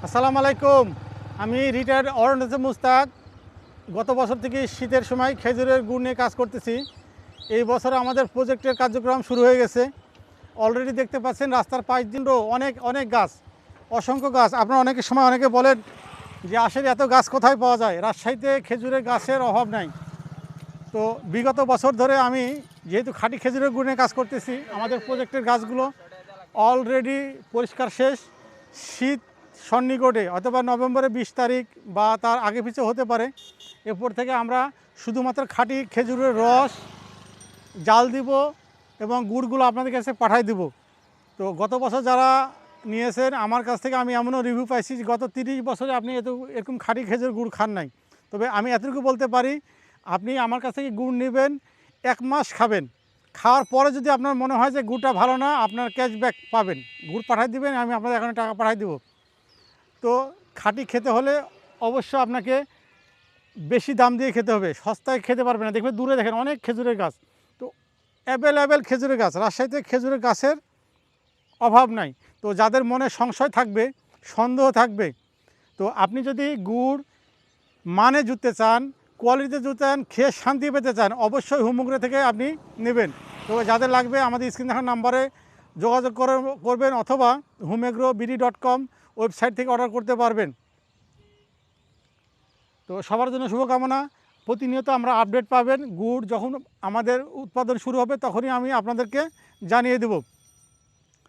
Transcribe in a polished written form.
আসসালামু আলাইকুম। আমি রিটায়ার্ড অরুণ মুস্তাক। গত বছর থেকে শীতের সময় খেজুরের গুড় নিয়ে কাজ করতেছি। এই বছর আমাদের প্রজেক্টের কার্যক্রম শুরু হয়ে গেছে। অলরেডি দেখতে পাচ্ছেন রাস্তার পাশ দিন অনেক অনেক গাছ, অসংখ্য গাছ। আপনারা অনেকের সময় অনেকে বলেন যে আসলে এত গাছ কোথায় পাওয়া যায়, রাজশাহীতে খেজুরের গাছের অভাব নাই। তো বিগত বছর ধরে আমি যেহেতু খাঁটি খেজুরের গুড় নিয়ে কাজ করতেছি, আমাদের প্রজেক্টের গাছগুলো অলরেডি পরিষ্কার শেষ। শীত সন্নিকটে অথবা নভেম্বরের 20 তারিখ বা তার আগে পিছু হতে পারে। এরপর থেকে আমরা শুধুমাত্র খাঁটি খেজুরের রস জাল দিব এবং গুড়গুলো আপনাদের কাছে পাঠাই দিব। তো গত বছর যারা নিয়েছেন আমার কাছ থেকে আমি এমনও রিভিউ পাইছি যে গত 30 বছরে আপনি এরকম খাঁটি খেজুর গুড় খান নাই। তবে আমি এতটুকু বলতে পারি, আপনি আমার কাছ থেকে গুড় নেবেন, 1 মাস খাবেন, খাওয়ার পরে যদি আপনার মনে হয় যে গুড়টা ভালো না, আপনার ক্যাশব্যাক পাবেন। গুড় পাঠাই দিবেন, আমি আপনাদের এখানে টাকা পাঠাই দেবো। তো খাঁটি খেতে হলে অবশ্য আপনাকে বেশি দাম দিয়ে খেতে হবে, সস্তায় খেতে পারবে না। দেখবেন দূরে দেখেন অনেক খেজুরের গাছ, তো অ্যাভেলেবেল খেজুরের গাছ। রাজশাহীতে খেজুরের গাছের অভাব নাই। তো যাদের মনে সংশয় থাকবে, সন্দেহ থাকবে, তো আপনি যদি গুড় মানে জুততে চান, কোয়ালিটিতে জুততে চান, খেয়ে শান্তি পেতে চান, অবশ্যই হুমুগরে থেকে আপনি নেবেন। তো যাদের লাগবে আমাদের স্ক্রিন দেখার নাম্বারে যোগাযোগ করবেন অথবা humegrobd.com ওয়েবসাইট থেকে অর্ডার করতে পারবেন। তো সবার জন্য শুভকামনা। প্রতিনিয়ত আমরা আপডেট পাবেন। গুড় যখন আমাদের উৎপাদন শুরু হবে তখনই আমি আপনাদেরকে জানিয়ে দেব।